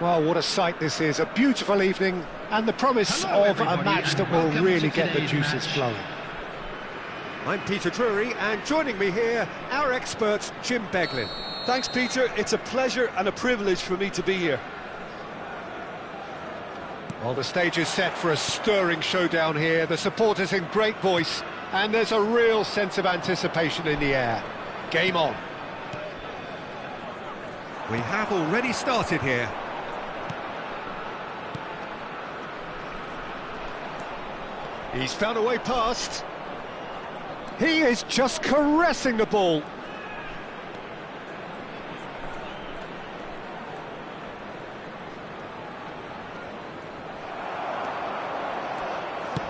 Well, what a sight this is, a beautiful evening, and the promise of a match that will really get the juices flowing. I'm Peter Drury, and joining me here, our expert, Jim Beglin. Thanks, Peter. It's a pleasure and a privilege for me to be here. Well, the stage is set for a stirring showdown here, the supporters in great voice, and there's a real sense of anticipation in the air. Game on. We have already started here. He's found a way past. He is just caressing the ball.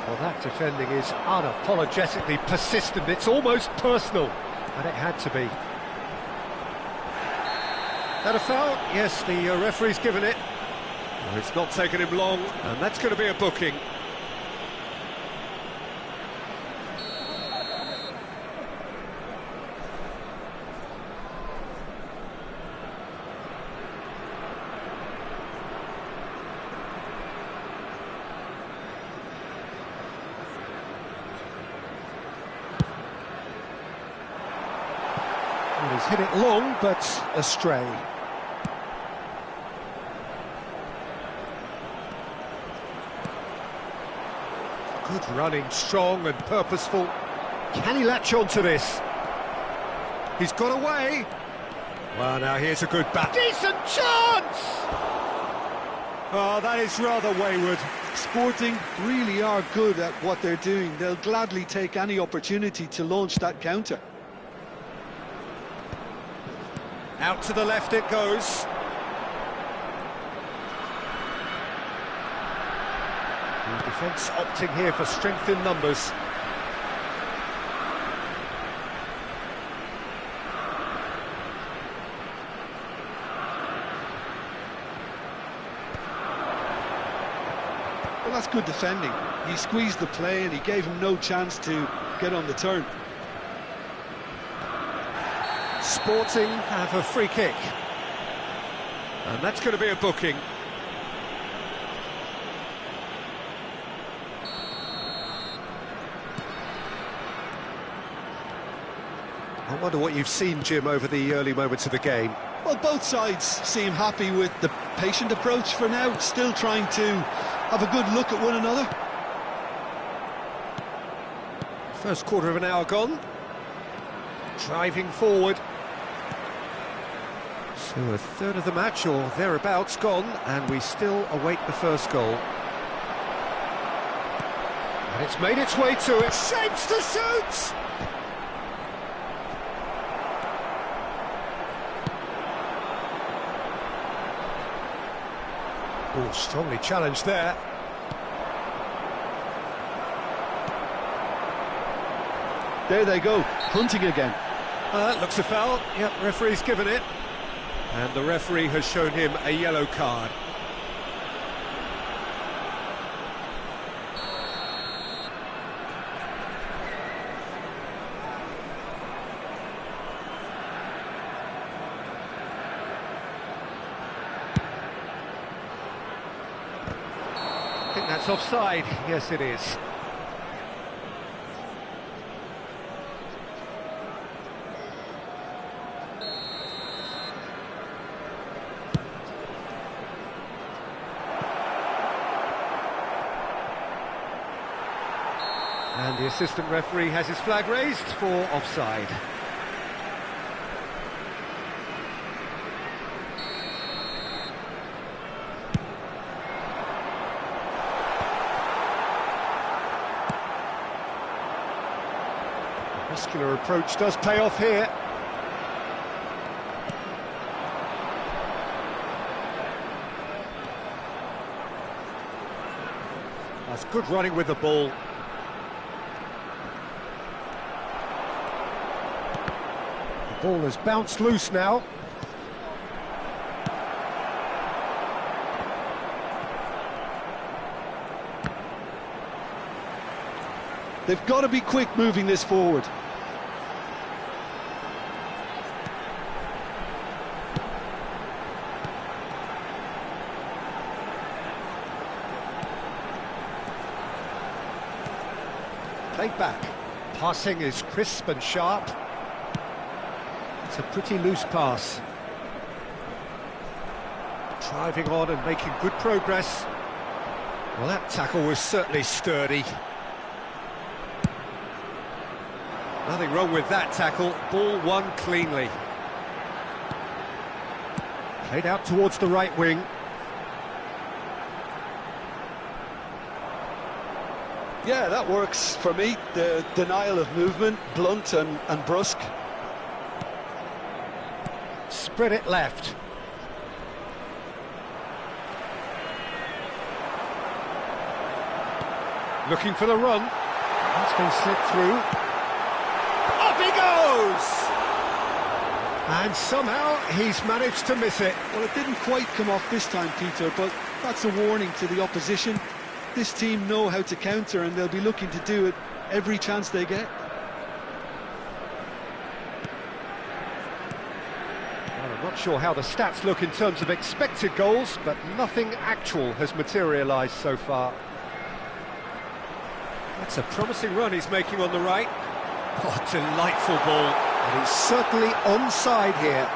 Well, that defending is unapologetically persistent. It's almost personal, and it had to be. That a foul? Yes, the referee's given it. Well, it's not taken him long, and that's going to be a booking. Well, he's hit it long, but astray. Good running, strong and purposeful. Can he latch on to this? He's got away. Well, now here's a good bat. Decent chance! Oh, that is rather wayward. Sporting really are good at what they're doing. They'll gladly take any opportunity to launch that counter. Out to the left it goes. The defence opting here for strength in numbers. Well, that's good defending. He squeezed the play and he gave him no chance to get on the turn. Sporting have a free kick. And that's going to be a booking. I wonder what you've seen, Jim, over the early moments of the game. Well, both sides seem happy with the patient approach for now, still trying to have a good look at one another. First quarter of an hour gone. Driving forward. So a third of the match, or thereabouts, gone, and we still await the first goal. And it's made its way to it. Shapes to shoot! Oh, strongly challenged there. There they go, hunting again. That looks a foul. Yep, referee's given it. And the referee has shown him a yellow card. I think that's offside. Yes, it is. And the assistant referee has his flag raised for offside. The muscular approach does pay off here. That's good running with the ball. Ball has bounced loose now. They've got to be quick moving this forward. laid back. Passing is crisp and sharp. It's a pretty loose pass. Driving on and making good progress. Well, that tackle was certainly sturdy. Nothing wrong with that tackle. Ball won cleanly. Played out towards the right wing. Yeah, that works for me. The denial of movement, blunt and brusque. Spread it left. Looking for the run. That's been slipped through. Up he goes! And somehow he's managed to miss it. Well, it didn't quite come off this time, Peter, but that's a warning to the opposition. This team know how to counter, and they'll be looking to do it every chance they get. Well, I'm not sure how the stats look in terms of expected goals, but nothing actual has materialised so far. That's a promising run he's making on the right. Oh, delightful ball. And he's certainly onside here.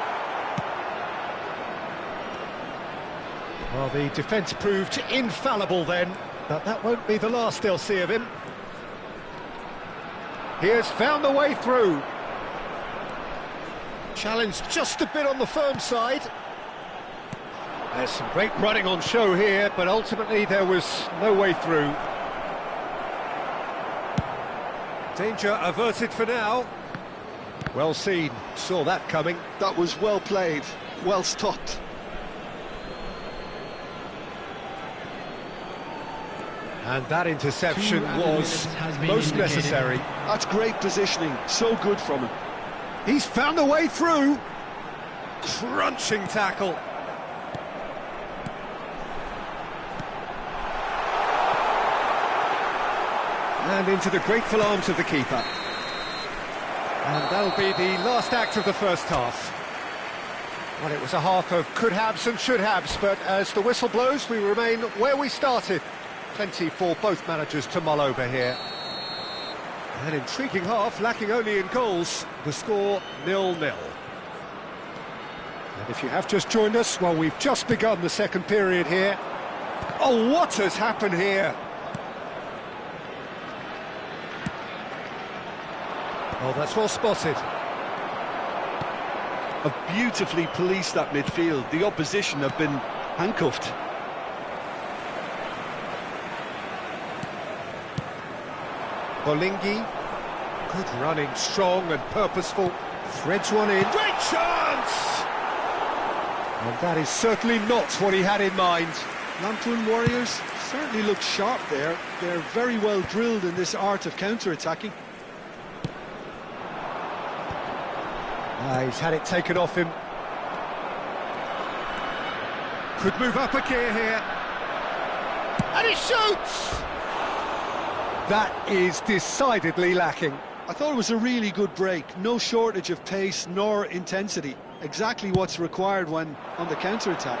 Well, the defence proved infallible then, but that won't be the last they'll see of him. He has found the way through. Challenged just a bit on the firm side. There's some great running on show here, but ultimately there was no way through. Danger averted for now. Well seen, saw that coming. That was well played, well stopped. And that interception was most necessary. That's great positioning, so good from him. He's found a way through. Crunching tackle. And into the grateful arms of the keeper. And that'll be the last act of the first half. Well, it was a half of could-haves and should-haves, but as the whistle blows, we remain where we started. Plenty for both managers to mull over here. An intriguing half, lacking only in goals. The score 0-0. And if you have just joined us, well, we've just begun the second period here. Oh, what has happened here? Oh, that's well spotted. Have beautifully policed that midfield. The opposition have been handcuffed. Bolingi, good running, strong and purposeful, threads one in. Great chance! And that is certainly not what he had in mind. Lantern Warriors certainly look sharp there. They're very well drilled in this art of counter-attacking. He's had it taken off him. Could move up a gear here. And he shoots! That is decidedly lacking. I thought it was a really good break. No shortage of pace nor intensity. Exactly what's required when on the counter-attack.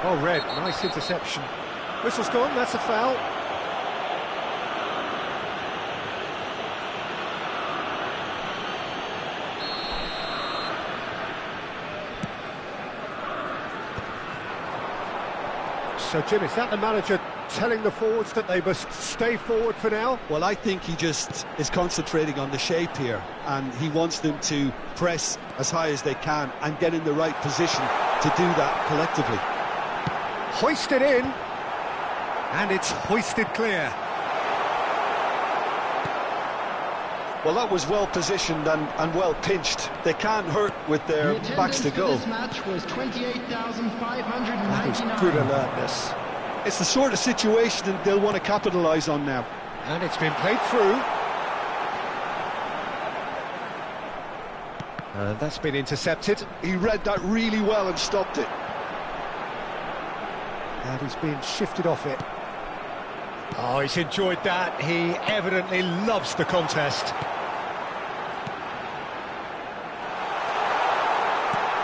Oh, red, nice interception. Whistle's gone, that's a foul. So, Jim, is that the manager telling the forwards that they must stay forward for now? Well, I think he just is concentrating on the shape here, and he wants them to press as high as they can and get in the right position to do that collectively. Hoisted in, and it's hoisted clear. Well, that was well positioned and well pinched. They can't hurt with their backs to goal. This match was 28,599. That is good alertness. It's the sort of situation that they'll want to capitalise on now. And it's been played through. And that's been intercepted. He read that really well and stopped it. And he's being shifted off it. Oh, he's enjoyed that. He evidently loves the contest.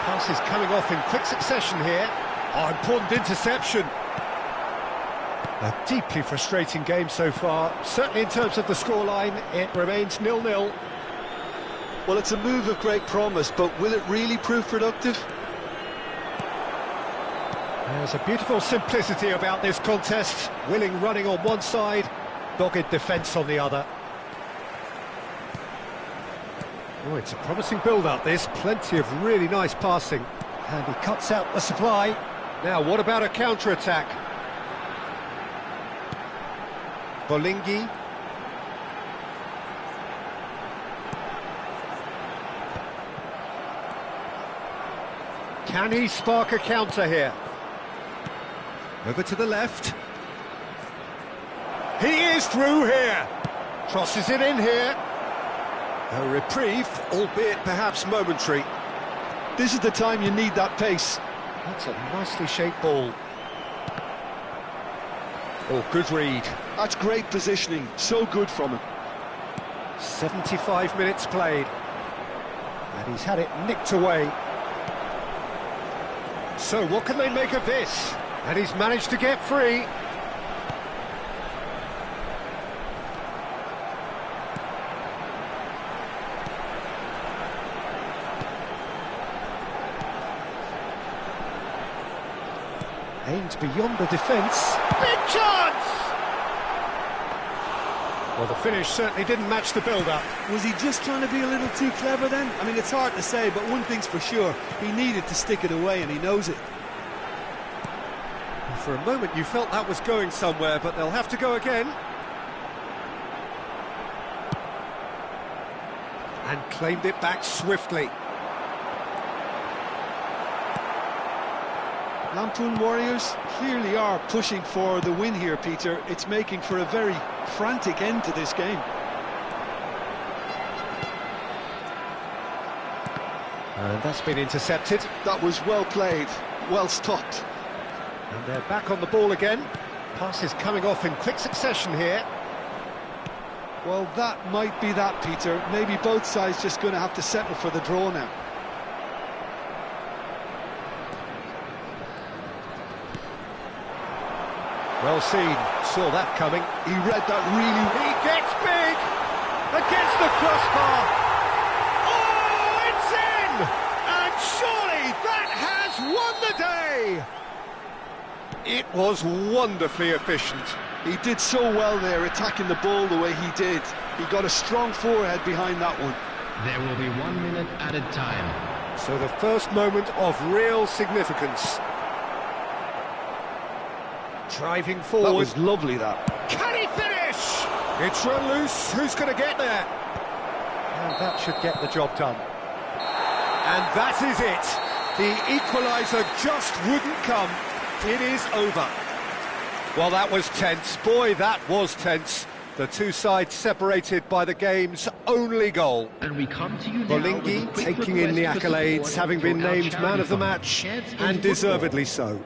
Pass is coming off in quick succession here. Oh, important interception. A deeply frustrating game so far. Certainly in terms of the scoreline, it remains 0-0. Well, it's a move of great promise, but will it really prove productive? There's a beautiful simplicity about this contest. Willing running on one side, dogged defence on the other. Oh, it's a promising build-up, this. Plenty of really nice passing. And he cuts out the supply. Now, what about a counter-attack? Bolingi. Can he spark a counter here? Over to the left. He is through here. Crosses it in here. A reprieve, albeit perhaps momentary. This is the time you need that pace. That's a nicely shaped ball. Oh, good read. That's great positioning, so good from him. 75 minutes played. And he's had it nicked away. So what can they make of this? And he's managed to get free. Aimed beyond the defence. Big chance! Well, the finish certainly didn't match the build-up. Was he just trying to be a little too clever then? I mean, it's hard to say, but one thing's for sure, he needed to stick it away and he knows it. For a moment you felt that was going somewhere, but they'll have to go again. And claimed it back swiftly. Lampoon Warriors clearly are pushing for the win here, Peter. It's making for a very frantic end to this game. And that's been intercepted. That was well played, well stopped. And they're back on the ball again. Passes coming off in quick succession here. Well, that might be that, Peter. Maybe both sides just going to have to settle for the draw now. Well seen, saw that coming. He read that really... He gets big! Against the crossbar! Oh, it's in! And surely that has won the day! It was wonderfully efficient. He did so well there, attacking the ball the way he did. He got a strong forehead behind that one. There will be 1 minute added time. So the first moment of real significance. Driving forward. That was lovely, that. Can he finish? It's run loose. Who's going to get there? And that should get the job done. And that is it. The equaliser just wouldn't come. It is over. Well, that was tense. Boy, that was tense. The two sides separated by the game's only goal. And we come to you now with a Bolingi quick taking in the request for accolades, support having been for our named man of the charity match, fund, Sheds in and Football. deservedly so.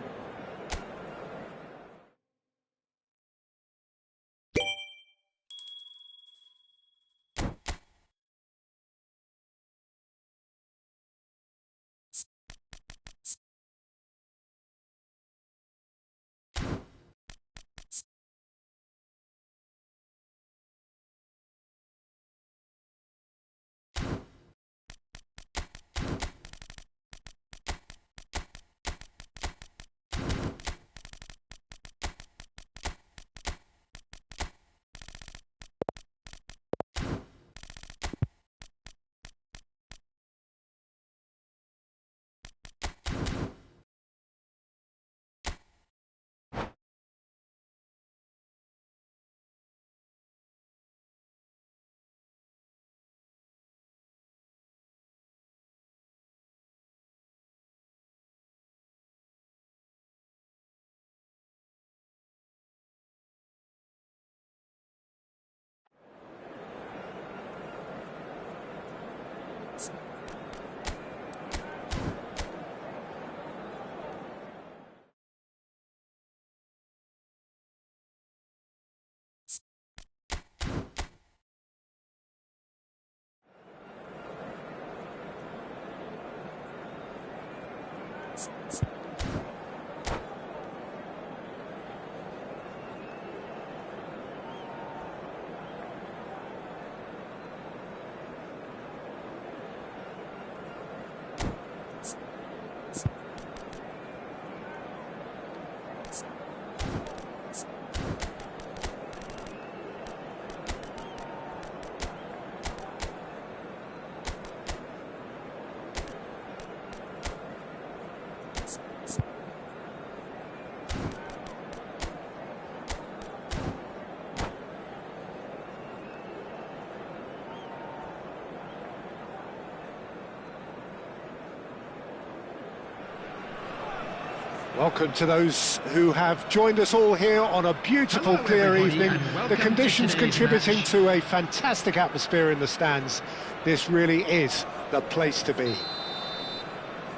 Welcome to those who have joined us all here on a beautiful, clear evening. The conditions contributing to a fantastic atmosphere in the stands. This really is the place to be.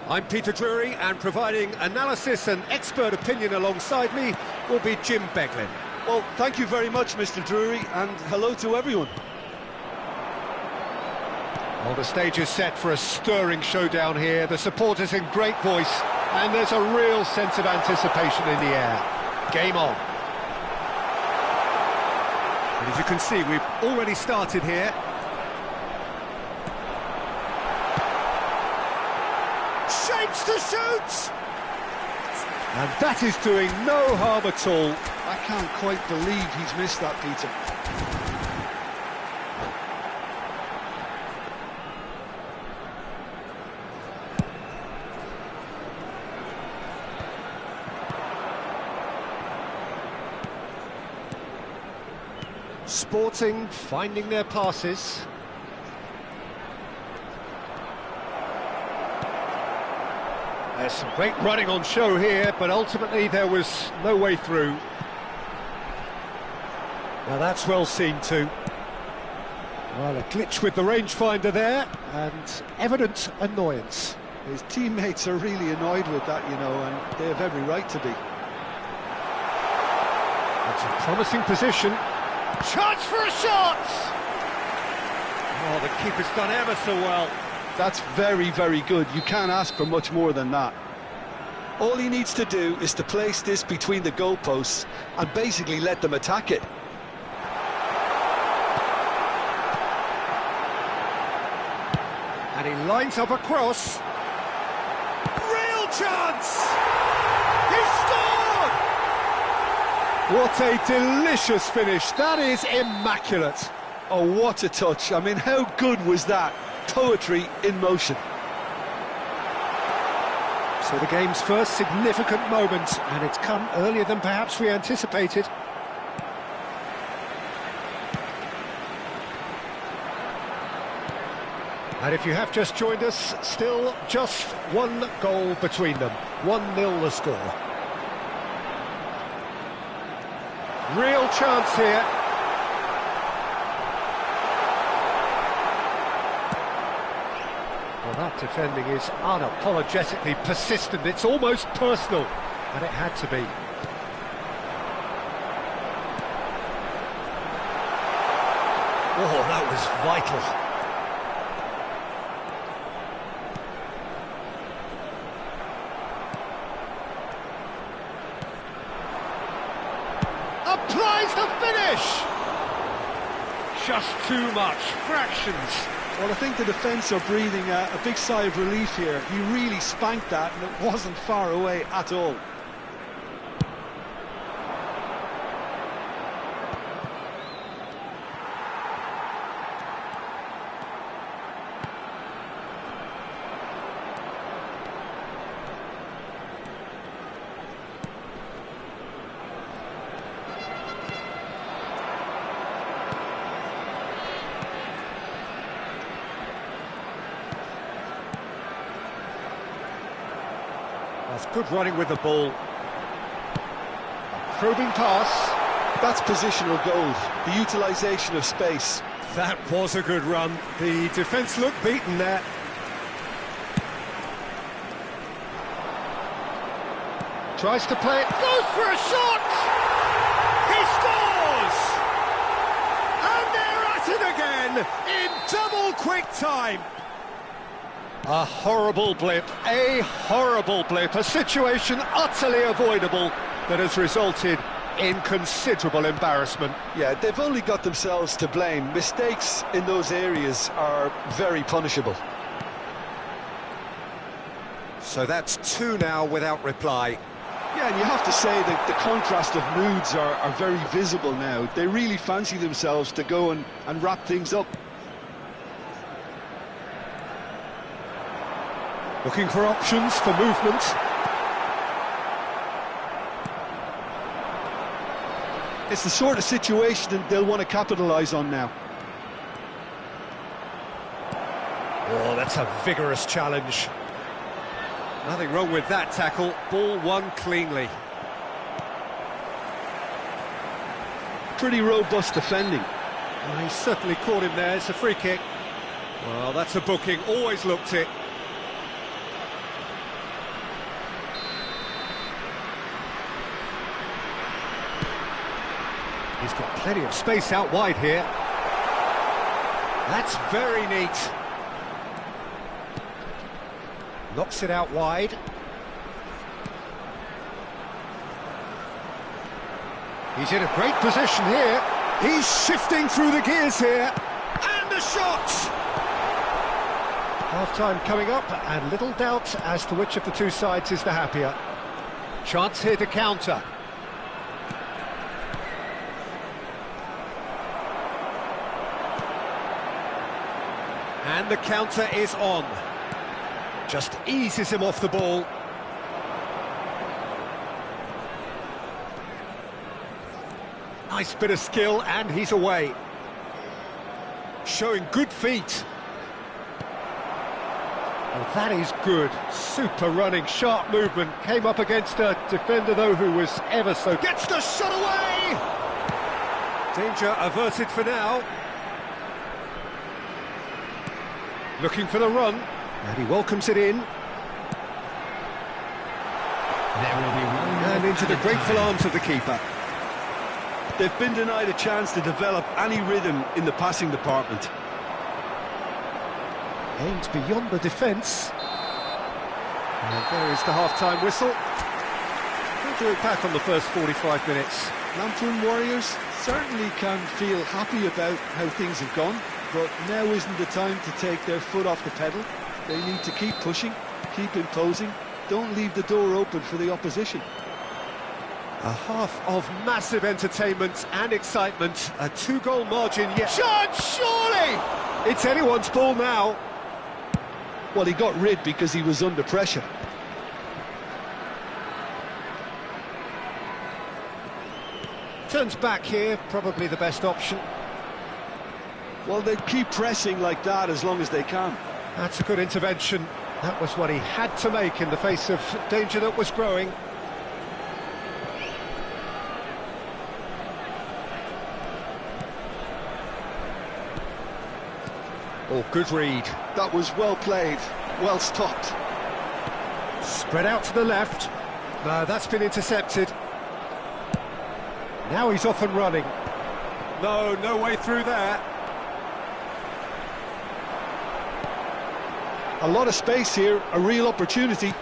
I'm Peter Drury, and providing analysis and expert opinion alongside me will be Jim Beglin. Well, thank you very much, Mr. Drury, and hello to everyone. Well, the stage is set for a stirring showdown here. The supporters in great voice, and there's a real sense of anticipation in the air. Game on. And as you can see, we've already started here. Shapes to shoot! And that is doing no harm at all. I can't quite believe he's missed that, Peter. Sporting finding their passes. There's some great running on show here, but ultimately there was no way through. Now that's well seen too. Well, a glitch with the rangefinder there, and evident annoyance. His teammates are really annoyed with that, you know, and they have every right to be. That's a promising position. Chance for a shot! Oh, the keeper's done ever so well. That's very, very good. You can't ask for much more than that. All he needs to do is to place this between the goalposts and basically let them attack it. And he lines up a cross. Real chance! He scored! What a delicious finish. That is immaculate. Oh, what a touch. I mean, how good was that? Poetry in motion. So the game's first significant moment, and it's come earlier than perhaps we anticipated. And if you have just joined us, still just one goal between them. 1-0 the score. Real chance here. Well, that defending is unapologetically persistent. It's almost personal, and it had to be. Oh, that was vital. Applies the finish! Just too much, fractions. Well, I think the defence are breathing a big sigh of relief here. He really spanked that, and it wasn't far away at all. That's good running with the ball. Probing pass. That's positional gold, the utilisation of space. That was a good run. The defence looked beaten there. Tries to play it. Goes for a shot! He scores! And they're at it again in double quick time. A horrible blip, a situation utterly avoidable that has resulted in considerable embarrassment. Yeah, they've only got themselves to blame. Mistakes in those areas are very punishable. So that's 2 now without reply. Yeah, and you have to say that the contrast of moods are very visible now. They really fancy themselves to go and wrap things up. Looking for options for movement. It's the sort of situation that they'll want to capitalise on now. Oh, that's a vigorous challenge. Nothing wrong with that tackle. Ball won cleanly. Pretty robust defending. Well, he certainly caught him there. It's a free kick. Well, that's a booking. Always looked it. He's got plenty of space out wide here. That's very neat. Knocks it out wide. He's in a great position here. He's shifting through the gears here. And a shot! Half-time coming up, and little doubt as to which of the two sides is the happier. Chance here to counter. And the counter is on. Just eases him off the ball. Nice bit of skill, and he's away. Showing good feet. Well, that is good. Super running, sharp movement. Came up against a defender, though, who was ever so... Gets the shot away! Danger averted for now. Looking for the run, and he welcomes it in. There will be 1 minute And into the added grateful time. arms of the keeper. They've been denied a chance to develop any rhythm in the passing department. Aims beyond the defence. And there is the half-time whistle. We'll do it back on the first 45 minutes. Lantern Warriors certainly can feel happy about how things have gone, but now isn't the time to take their foot off the pedal. They need to keep pushing, keep imposing, don't leave the door open for the opposition. A half of massive entertainment and excitement. A two-goal margin yet. Shot, surely! It's anyone's ball now. Well, he got rid because he was under pressure. Turns back here, probably the best option. Well, they keep pressing like that as long as they can. That's a good intervention. That was what he had to make in the face of danger that was growing. Oh, good read. That was well played, well stopped. Spread out to the left. No, that's been intercepted. Now he's off and running. No, no way through there. A lot of space here, a real opportunity.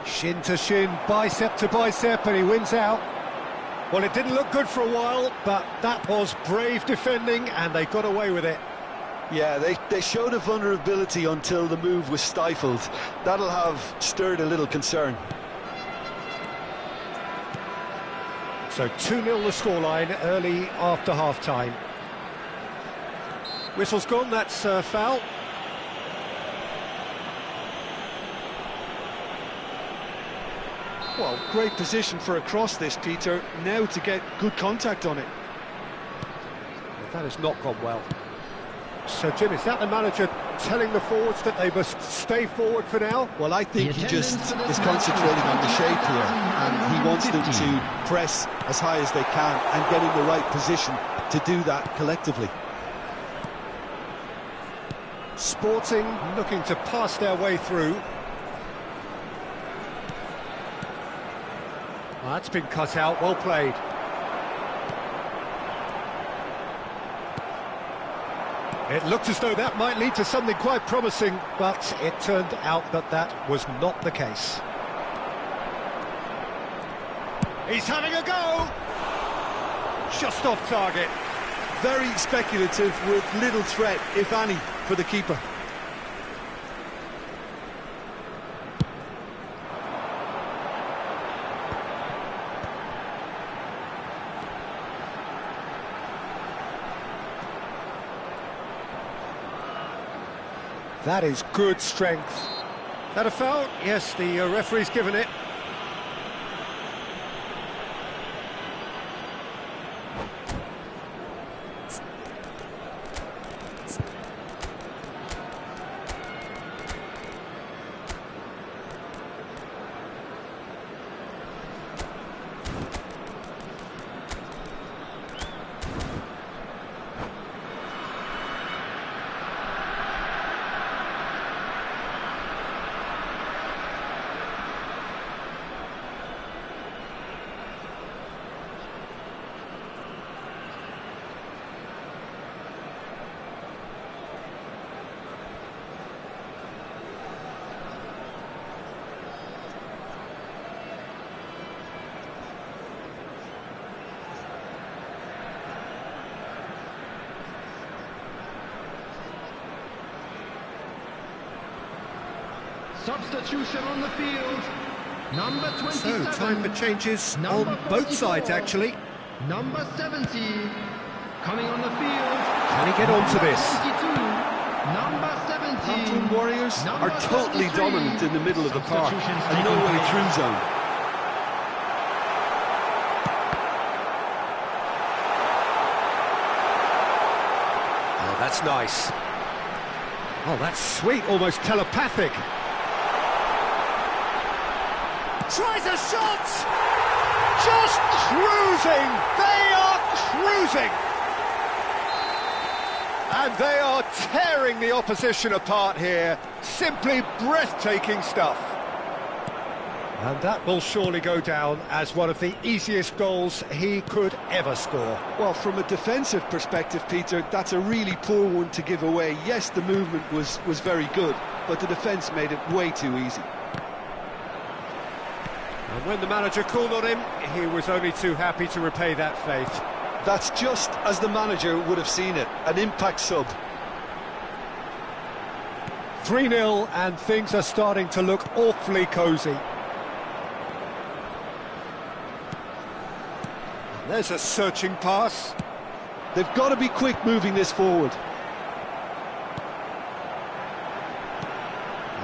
Shin to shin, bicep to bicep, and he wins out. Well, it didn't look good for a while, but that was brave defending, and they got away with it. Yeah, they showed a vulnerability until the move was stifled. That'll have stirred a little concern. So 2-0 the scoreline early after half-time. Whistle's gone, that's foul. Well, great position for a cross this, Peter. Now to get good contact on it. That has not gone well. So, Jim, is that the manager telling the forwards that they must stay forward for now? Well, I think The he just attendance for this is match concentrating on the is shape here, and he wants them 15. to press as high as they can and get in the right position to do that collectively. Sporting looking to pass their way through. Well, that's been cut out, well played. It looked as though that might lead to something quite promising, but it turned out that that was not the case. He's having a go! Just off target. Very speculative with little threat, if any, for the keeper. That is good strength. That a foul? Yes, the referee's given it. Substitution on the field. Number 27. So, time for changes Number on both 44. sides, actually. Number 70. Coming on the field. Can he get onto this? 22. Number 17. Hampton Warriors Number are totally 33. dominant in the middle of the park, Substitutions and no taking way place. through zone. Oh, that's nice. Oh, that's sweet, almost telepathic. Tries a shot! Just cruising! They are cruising! And they are tearing the opposition apart here. Simply breathtaking stuff. And that will surely go down as one of the easiest goals he could ever score. Well, from a defensive perspective, Peter, that's a really poor one to give away. Yes, the movement was very good, but the defence made it way too easy. And when the manager called on him, he was only too happy to repay that faith. That's just as the manager would have seen it, an impact sub. 3-0 and things are starting to look awfully cosy. There's a searching pass. They've got to be quick moving this forward.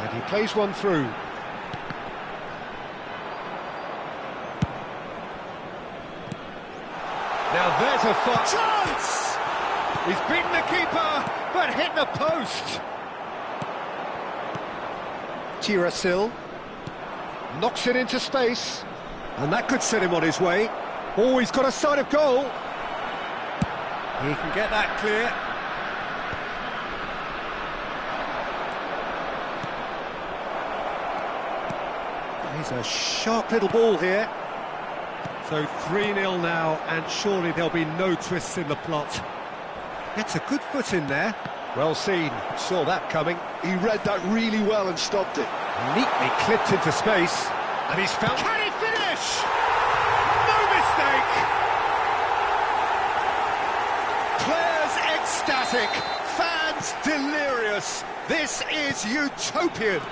And he plays one through. Now there's a Chance! He's beaten the keeper, but hit the post. Tirasil knocks it into space. and that could set him on his way. Oh, he's got a sight of goal. He can get that clear. He's a sharp little ball here. So 3-0 now, and surely there'll be no twists in the plot. Gets a good foot in there. Well seen, saw that coming. He read that really well and stopped it. Neatly clipped into space. And he's found... Can he finish? No mistake! Players ecstatic, fans delirious. This is utopian.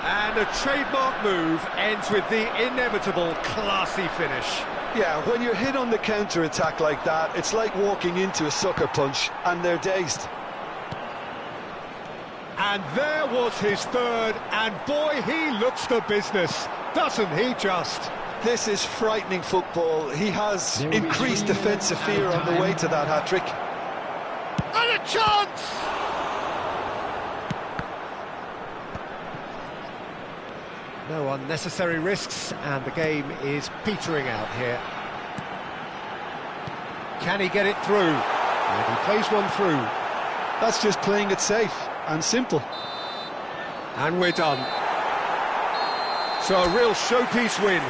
And a trademark move ends with the inevitable classy finish. Yeah, when you're hit on the counter-attack like that, it's like walking into a sucker punch, and they're dazed. And there was his third, and boy, he looks the business, doesn't he just? This is frightening football. He has There will be increased two defensive minutes fear at a on the way time. to that hat-trick. And a chance! No unnecessary risks, and the game is petering out here. Can he get it through? And he plays one through. That's just playing it safe and simple. And we're done. So a real showpiece win.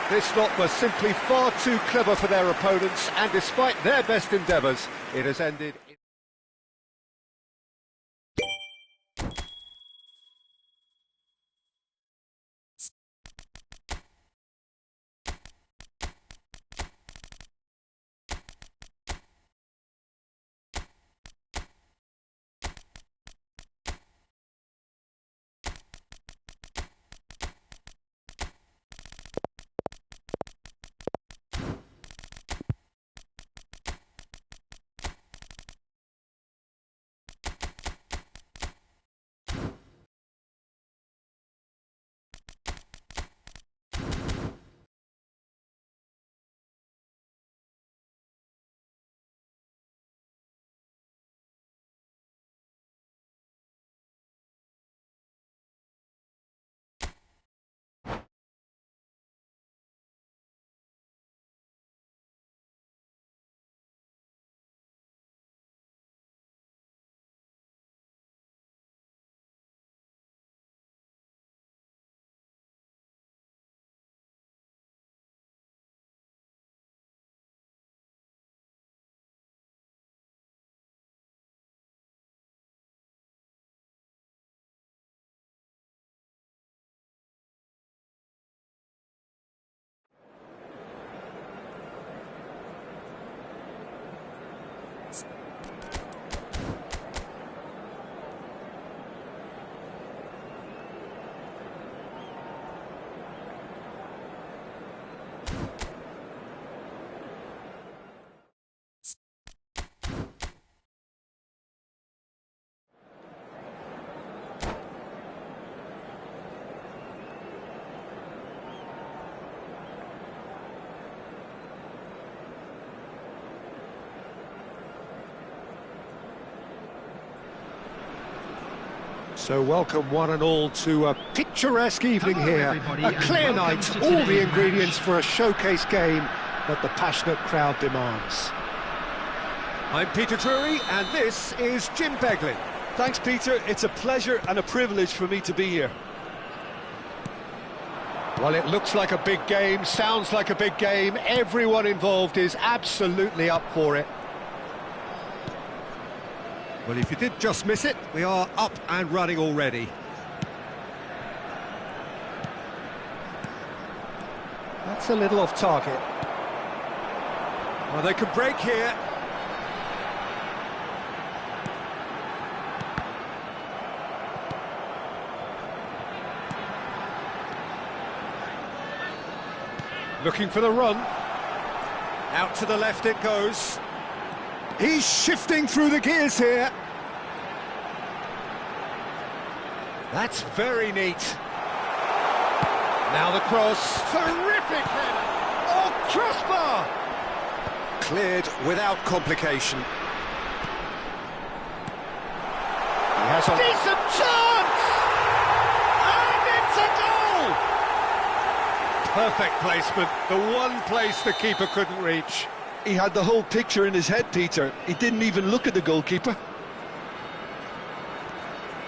This lot was simply far too clever for their opponents, and despite their best endeavours, it has ended... So welcome one and all to a picturesque evening Hello, here. everybody, A and clear welcome night, to all the today's ingredients match. for a showcase game that the passionate crowd demands. I'm Peter Drury, and this is Jim Beglin. Thanks, Peter. It's a pleasure and a privilege for me to be here. Well, it looks like a big game, sounds like a big game. Everyone involved is absolutely up for it. Well, if you did just miss it, we are up and running already. That's a little off target. Well, they could break here. Looking for the run. Out to the left it goes. He's shifting through the gears here. That's very neat. Now the cross. Terrific header. Oh, crossbar! Cleared without complication. He has a decent chance! And it's a goal! Perfect placement. The one place the keeper couldn't reach. He had the whole picture in his head, Peter. He didn't even look at the goalkeeper.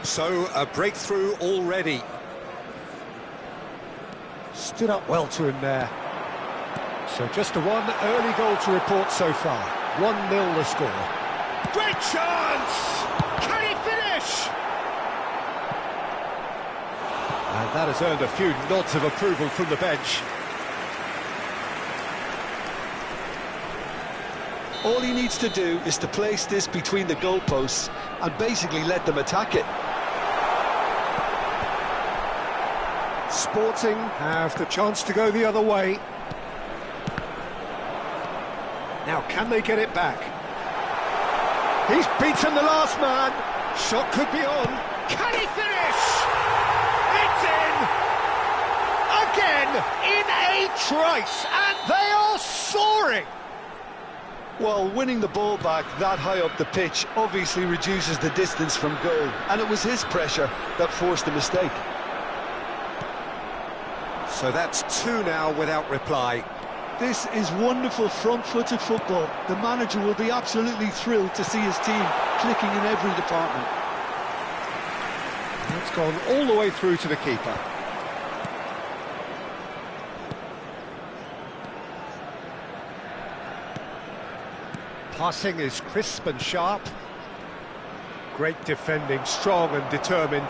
So, a breakthrough already. Stood up well to him there. So just a one early goal to report so far. 1-0 the score. Great chance! Can he finish? And that has earned a few nods of approval from the bench. All he needs to do is to place this between the goalposts and basically let them attack it. Sporting have the chance to go the other way. Now, can they get it back? He's beaten the last man. Shot could be on. Can he finish? It's in! Again, in a trice, and they are soaring! Well, winning the ball back that high up the pitch obviously reduces the distance from goal, and it was his pressure that forced the mistake. So that's two now without reply. This is wonderful front-footed football. The manager will be absolutely thrilled to see his team clicking in every department. It's gone all the way through to the keeper. Passing is crisp and sharp. Great defending, strong and determined.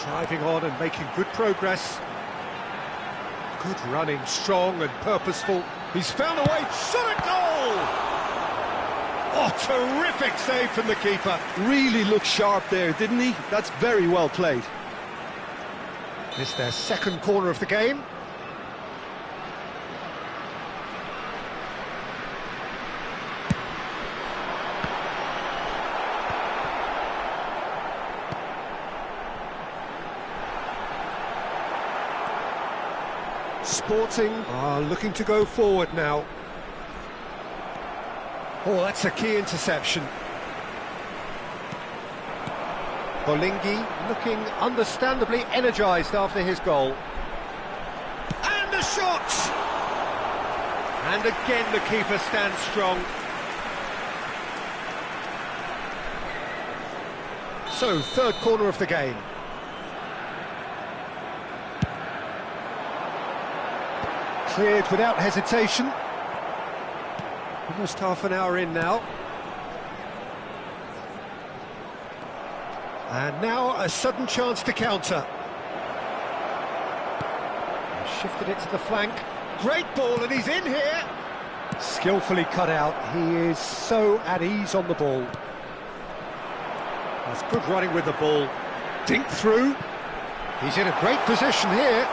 Driving on and making good progress. Good running, strong and purposeful. He's found a way, shot a goal! Oh, terrific save from the keeper. Really looked sharp there, didn't he? That's very well played. It's their second corner of the game. Sporting are looking to go forward now. Oh, that's a key interception. Bolingi looking understandably energised after his goal. And the shot! And again the keeper stands strong. So, third corner of the game. Cleared without hesitation. Almost half an hour in now. And now a sudden chance to counter. Shifted it to the flank. Great ball, and he's in here. Skillfully cut out. He is so at ease on the ball. That's good running with the ball. Dink through. He's in a great position here.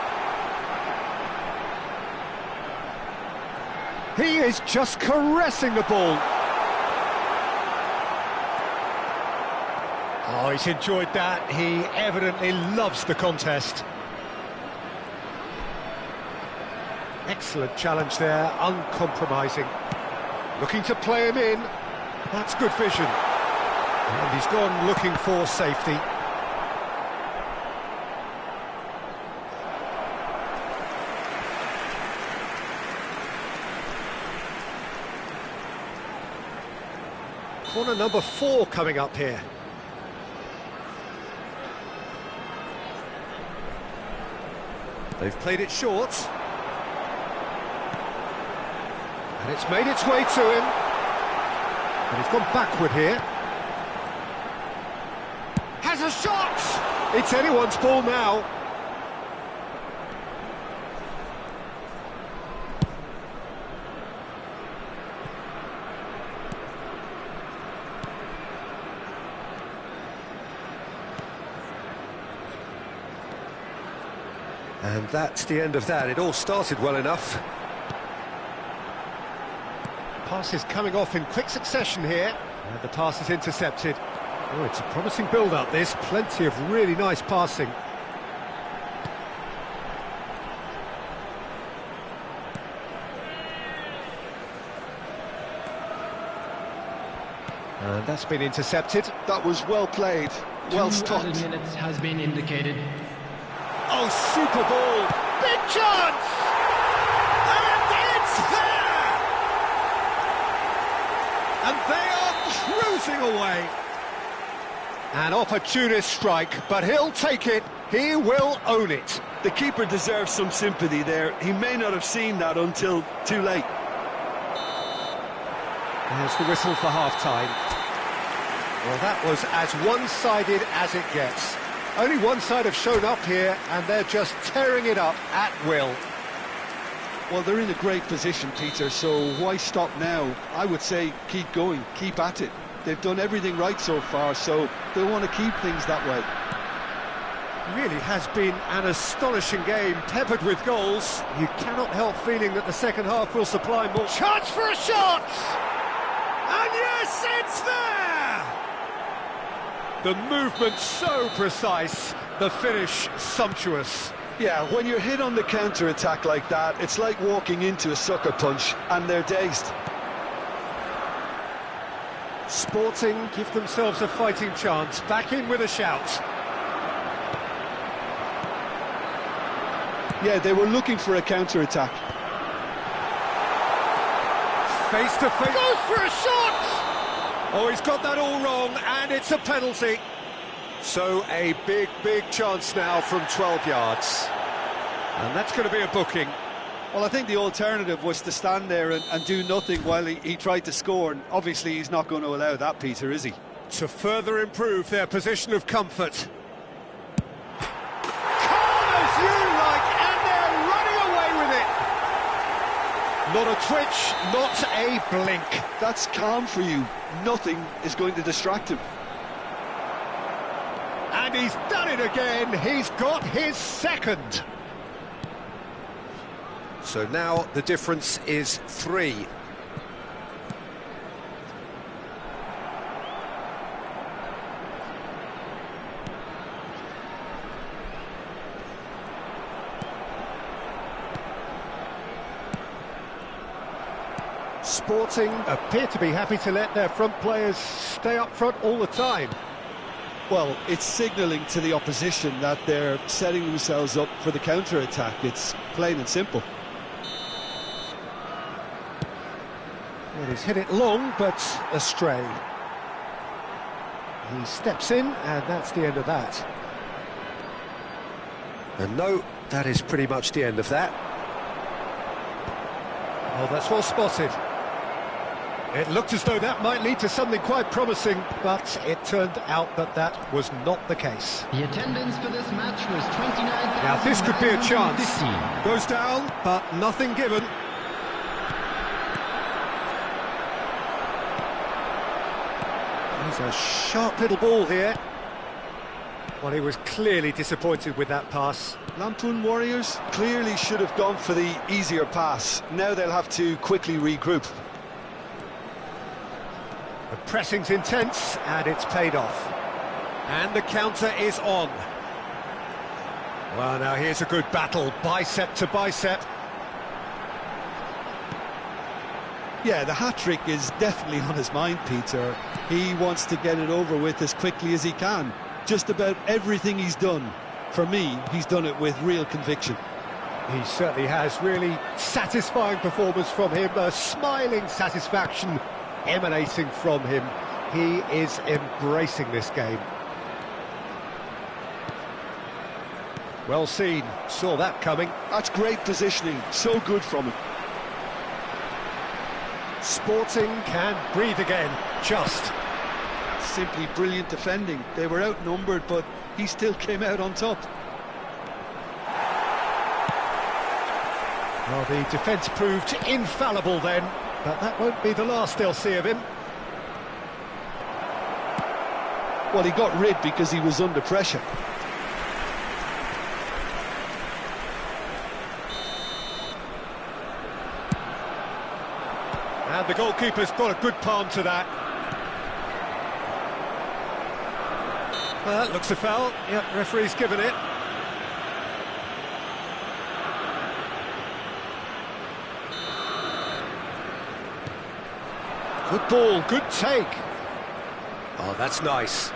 He is just caressing the ball. Oh, he's enjoyed that. He evidently loves the contest. Excellent challenge there, uncompromising. Looking to play him in. That's good vision. And he's gone looking for safety. Corner number 4 coming up here. They've played it short. And it's made its way to him. And he's gone backward here. Has a shot! It's anyone's ball now. And that's the end of that. It all started well enough. Pass is coming off in quick succession here. And the pass is intercepted. Oh, it's a promising build-up, this. Plenty of really nice passing. And that's been intercepted. That was well played, well stopped. 2 added minutes has been indicated. Oh, super ball! Big chance! And it's there! And they are cruising away. An opportunist strike, but he'll take it. He will own it. The keeper deserves some sympathy there. He may not have seen that until too late. There's the whistle for half-time. Well, that was as one-sided as it gets. Only one side have shown up here, and they're just tearing it up at will. Well, they're in a great position, Peter, so why stop now? I would say keep going, keep at it. They've done everything right so far, so they want to keep things that way. Really has been an astonishing game, peppered with goals. You cannot help feeling that the second half will supply more. Chance for a shot! And yes, it's there! The movement so precise, the finish sumptuous. Yeah, when you're hit on the counter-attack like that, it's like walking into a sucker punch, and they're dazed. Sporting give themselves a fighting chance, back in with a shout. Yeah, they were looking for a counter-attack. Face to face. Goes for a shot! Oh, he's got that all wrong, and it's a penalty. So a big, big chance now from 12 yards. And that's going to be a booking. Well, I think the alternative was to stand there and do nothing while he tried to score, and obviously he's not going to allow that, Peter, is he? To further improve their position of comfort. Calm as you like, and they're running away with it. Not a twitch, not a blink. That's calm for you. Nothing is going to distract him. And he's done it again. He's got his second. So now the difference is 3. Sporting appear to be happy to let their front players stay up front all the time. Well, it's signalling to the opposition that they're setting themselves up for the counter-attack. It's plain and simple. Well, he's hit it long, but astray. He steps in, and that's the end of that. And no, that is pretty much the end of that. Oh, that's well spotted. It looked as though that might lead to something quite promising, but it turned out that that was not the case. The attendance for this match was 29,915. Now this could be a chance. Goes down, but nothing given. There's a sharp little ball here. Well, he was clearly disappointed with that pass. Lampoon Warriors clearly should have gone for the easier pass. Now they'll have to quickly regroup. The pressing's intense, and it's paid off. And the counter is on. Well, now here's a good battle, bicep to bicep. Yeah, the hat-trick is definitely on his mind, Peter. He wants to get it over with as quickly as he can. Just about everything he's done, for me, he's done it with real conviction. He certainly has. Really satisfying performance from him, a smiling satisfaction emanating from him. He is embracing this game. Well seen, saw that coming. That's great positioning, so good from him. Sporting can breathe again, just. Simply brilliant defending. They were outnumbered, but he still came out on top. Well, the defence proved infallible then, but that won't be the last they'll see of him. Well, he got rid because he was under pressure. And the goalkeeper's got a good palm to that. Well, that looks a foul. Yep, referee's given it. Good ball, good take. Oh, that's nice.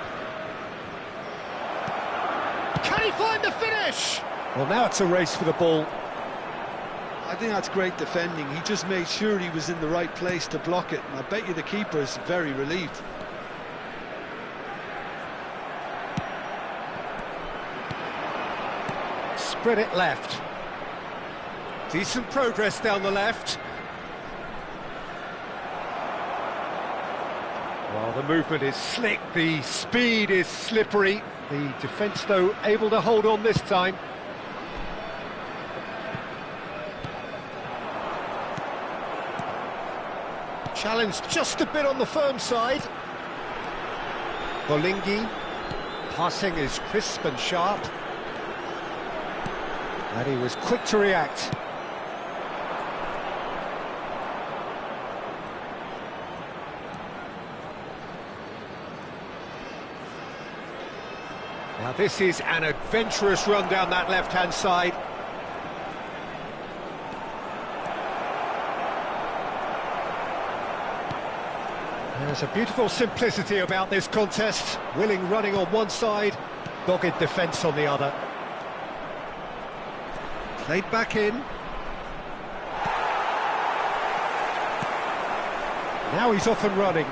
Can he find the finish? Well, now it's a race for the ball. I think that's great defending. He just made sure he was in the right place to block it, and I bet you the keeper's very relieved. Spread it left. Decent progress down the left. Well, the movement is slick, the speed is slippery. The defence, though, able to hold on this time. Challenge just a bit on the firm side. Bolingi. Passing is crisp and sharp. And he was quick to react. Now this is an adventurous run down that left-hand side. There's a beautiful simplicity about this contest. Willing running on one side, dogged defence on the other. Played back in. Now he's off and running.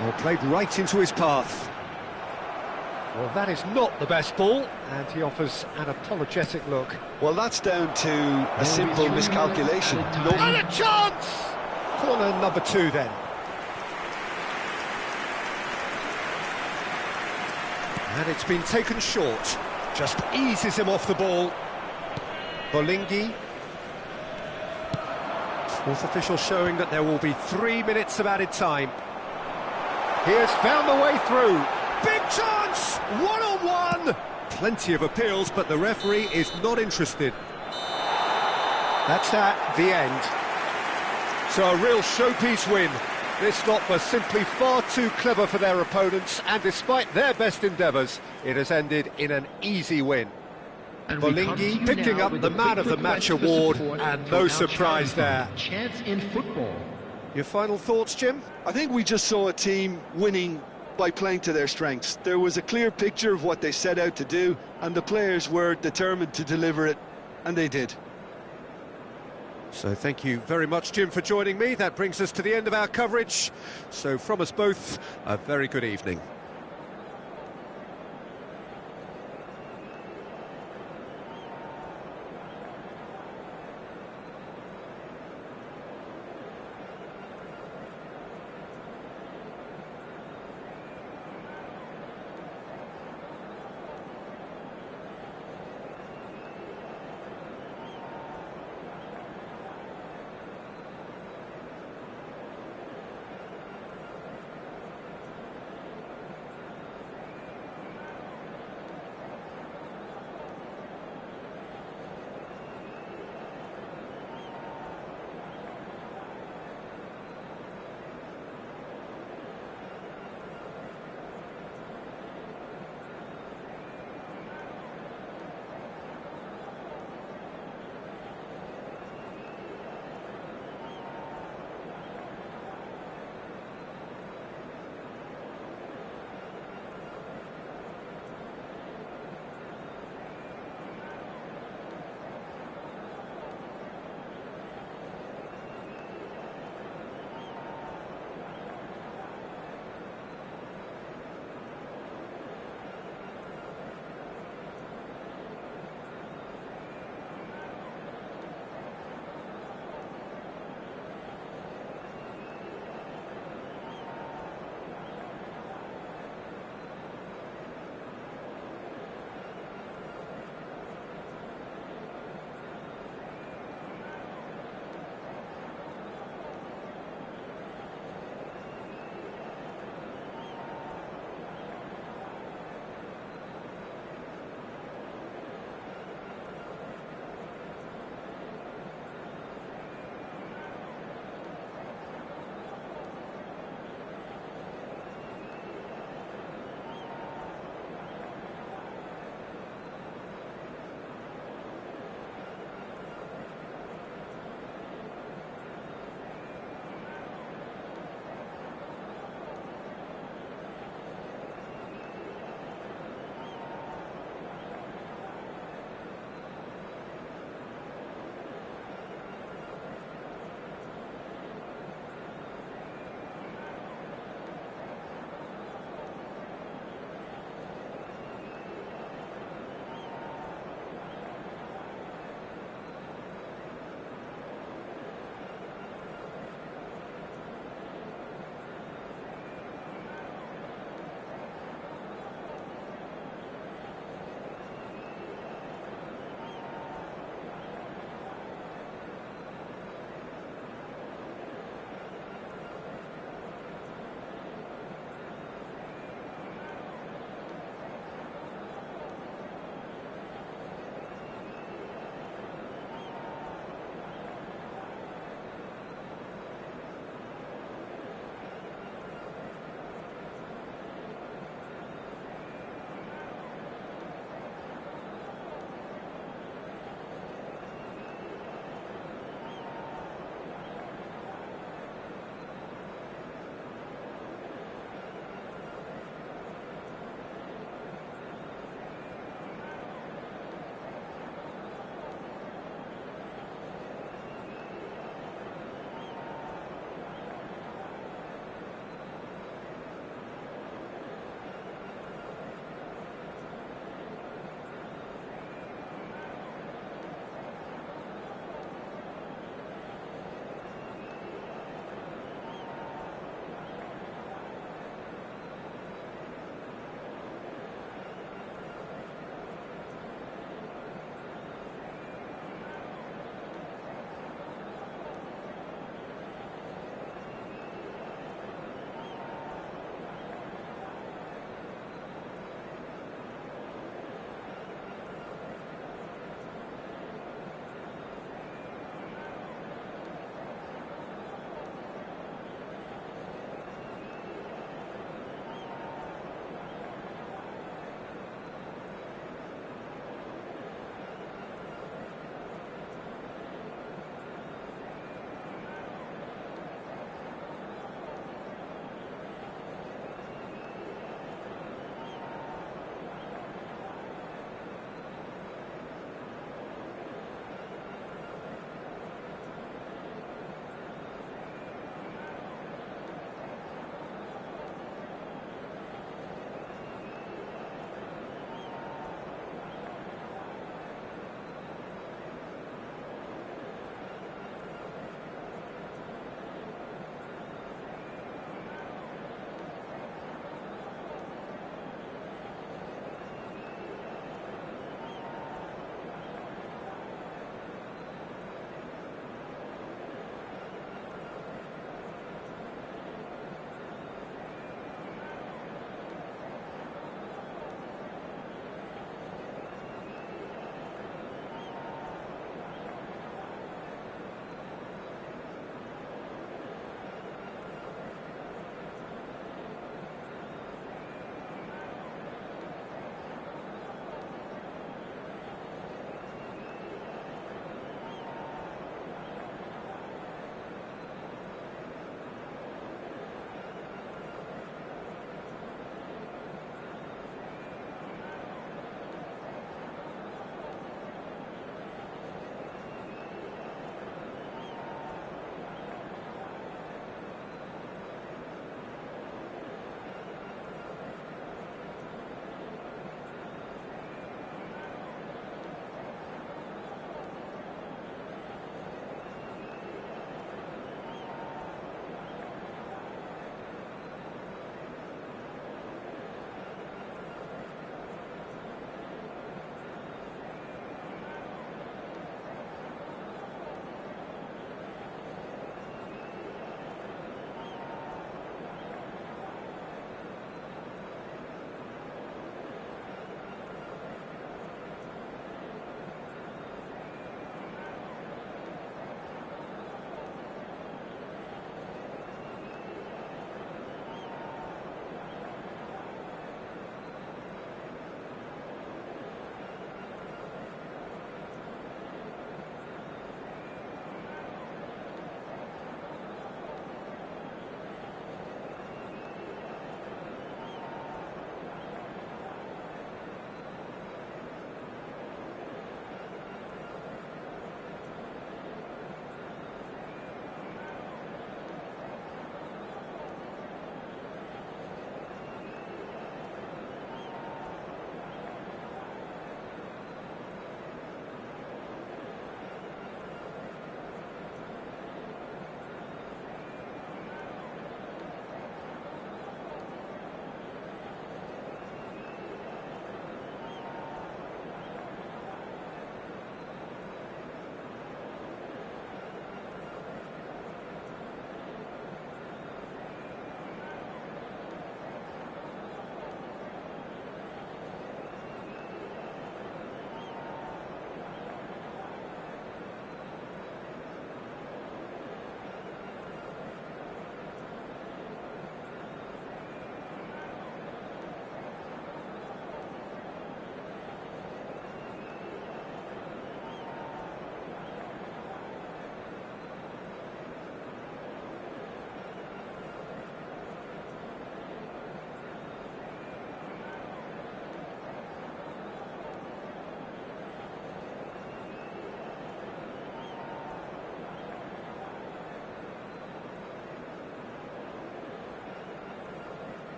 Well, played right into his path. Well, that is not the best ball, and he offers an apologetic look. Well, that's down to a simple miscalculation. And a chance! Corner number 2 then. And it's been taken short. Just eases him off the ball. Bolingi. Fourth official showing that there will be 3 minutes of added time. He has found the way through. Big chance! One-on-one! Plenty of appeals, but the referee is not interested. That's at the end. So a real showpiece win. This lot was simply far too clever for their opponents, and despite their best endeavours, it has ended in an easy win. Bolingi picking up the Man of the Match award, and no surprise there. Chance in football. Your final thoughts, Jim? I think we just saw a team winning by playing to their strengths. There was a clear picture of what they set out to do, and the players were determined to deliver it, and they did. So thank you very much, Jim, for joining me. That brings us to the end of our coverage. So from us both, a very good evening.